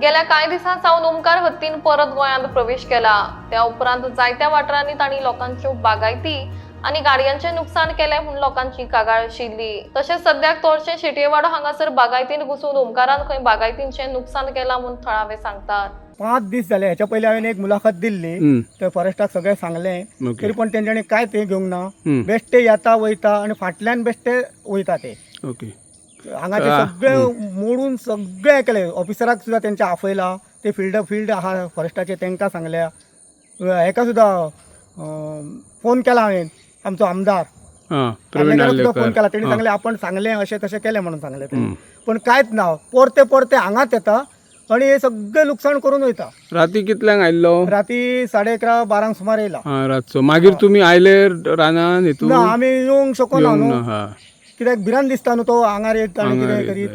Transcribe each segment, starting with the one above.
गेल्या काही दिसां सावन ओमकार हत्तीन परत गोंयांत प्रवेश केला। त्या उपरांत जायत्या वाठारांनी तांणी लोकांच्यो बागायती आणि गाडयांचे नुकसान केले म्हणून लोकांची कागाळ आशिल्ली। तशेंच सद्याक तोरचे शेटयेवाडो हांगासर बागायतीन घुसून ओमकारान खंय बागायतींचे नुकसान केला म्हणून थळावे सांगतात। 5 दीस जाले। ह्याच्या पयलीं हांवें एक मुलाखत दिल्ली, ते फॉरेस्टाक सगळें सांगलें, तरी पण तेंच्यांनी काय ते घेवंक ना। बेश्टे येता वयता आणि फाटल्यान बेश्टे वयता ते। ओके, हांगाचे सगळे मोडून सगळे केले। ऑफिसराक सुद्दां तेंच्या आफयला, ते फील्ड आहा फॉरेस्टाचे तेंकां सांगल्या। हेका सुद्दां फोन केला हांवें, आमचो आमदार तांणें सुद्दां फोन केला। तेणी सांगलें आपण सांगलें अशें तशें केलें म्हणून सांगलें तेणी, पण कांयच ना। परते परते हांगाच येता आणि हे सगळें लुकसाण करून वयता। राती कितल्यांक आयल्लो? राती 11:30-12 सुमार येयला। रातचो मागीर तुमी आयले रानान ना, आमी येवंक शकना न्हू, हा, कित्याक भिरांत दिसता न्हू तो आंगार येत आनी कितें करीत।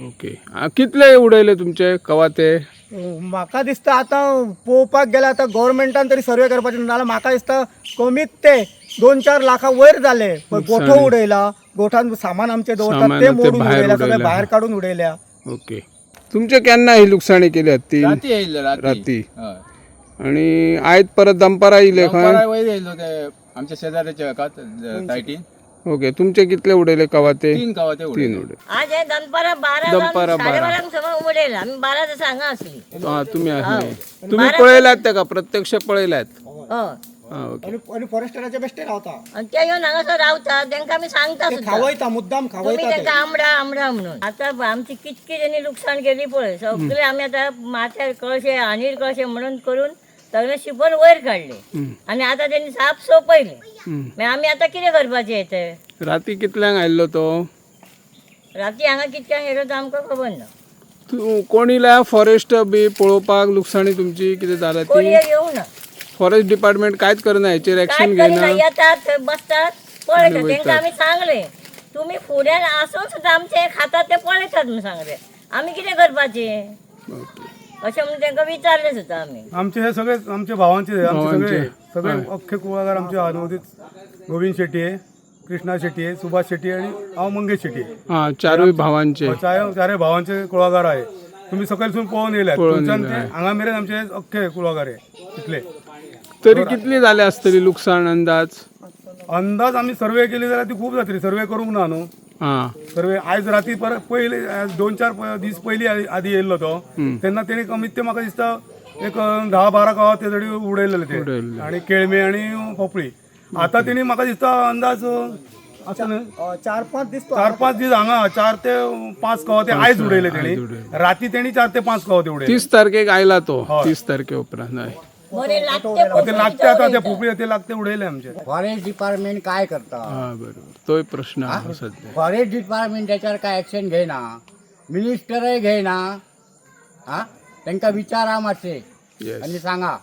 ओके, कितले उडयले तुमचे कवाते? म्हाका दिसता आतां पळोवपाक गेल्यार आतां गव्हर्मेंटान तरी सर्वे करपाचें, नाल्यार म्हाका दिसता कमीत ते 2-4 लाखा वयर जाले। गोठो उडयला, गोठान सामान आमचे दवरतात ते मोडून उडयल्या, सगळे भायर काडून उडयल्या। ओके, तुमचे केन्ना ही लुकसाणी केली हत्ती? राती येयल्ले राती। आणि आयज परत दनपारा येयले खंय? वयर येयलो ते आमच्या शेजाऱ्याच्या हेकात सायटीन। ओके, तुमचे कितले उडयले कवाते? 3 कवाते 3 उडयले। आज हे दनपारा 12 सगळं उडेल। आम्ही 12 दिवस हांगा असली। हा, तुम्ही आसले, तुम्ही पळयलात तेका प्रत्यक्ष पळयलात? हो, ओके, आणि फॉरेस्टराचे बेश्टे रावता आणि ते येऊन हांगासर रावतात, तांकां आमी सांगता सुद्दां खावयता, मुद्दाम तुम्ही खावयता ते। तांकां आमडा म्हणून। आता आमची कितकी त्यांनी नुकसाण केली पळय, सगळे आमी आता माथ्यार कळशे अनिल कळशे म्हणून करून सगळे शिपण वयर काडले आणि आता त्यांनी साफ सोपयले। मागीर आमी आता कितें करपाचें येते? राती कितल्यांक आयल्लो तो? राती हांगा कितक्यांक येयलो तो आमकां खबर ना। तूं कोण इल्या फॉरेस्ट बी पळोवपाक लुकसाणी तुमची कितें जाल्या कोणी ती? येवं ना, फॉरेस्ट डिपार्टमेंट कांयच करना, हेचेर एक्शन काय घेना? करिना, येतात बसतात पळयतात। तांकां आमी सांगले तुम्ही फुड्यान आसून सुद्दां आमचे खातात ते पळयतात म्हणून सांगले। आमी कितें करपाचें अशें म्हणून तांकां विचारलें सुद्दां आमी। आमचे हे सगळे आमचे भावांचे आमचे सगळे अख्खे कुळागर आमचे अनुभूतीत गोविंद शेट्ये, कृष्णा शेट्ये, सुभाष शेट्ये आणि हांव मंगेश शेट्ये। हा, चारूय भावांचे चारय भावांचे कुळागर आहे। तुम्ही सकयलसून पळोवन येयल्यात, थंयच्यान ते हांगा मेरेन आमचे अख्खे कुळागर आहे तितले। तरी कितली जाले आसतली लुकसाण अंदाज आमी सर्वे केली जाल्यार ती खूब जातली। सर्वे करूंक ना न्हू, सर्वे आयज राती परत पयले 2-4 दीस पयलीं आदी येयल्लो तो, तेन्ना तेणी कमीत ते म्हाका दिसता एक 10-12 गांवां ते जडी उडयलेले ते, आणि केळमे आणि पोपळी। आता तेणी म्हाका दिसता अंदाज 4-5 दीस हांगा 4 ते 5 कवाते आयज उडयले तेणी। राती तेणी 4 ते 5 कवाते उडयले। 30 तारखेक आयला तो, 30 तारखे उपरांत। बरे ते लागते आता ते पोपळी ते लागते उडयले आमचे। फॉरेस्ट डिपार्टमेंट काय करता? बरोबर, तोय प्रश्न आहे सध्या। फॉरेस्ट डिपार्टमेंट त्याच्यावर काय ऍक्शन घेना, मिनिस्टरय घेना। हा, त्यांना विचारा मातशे आणि सांगा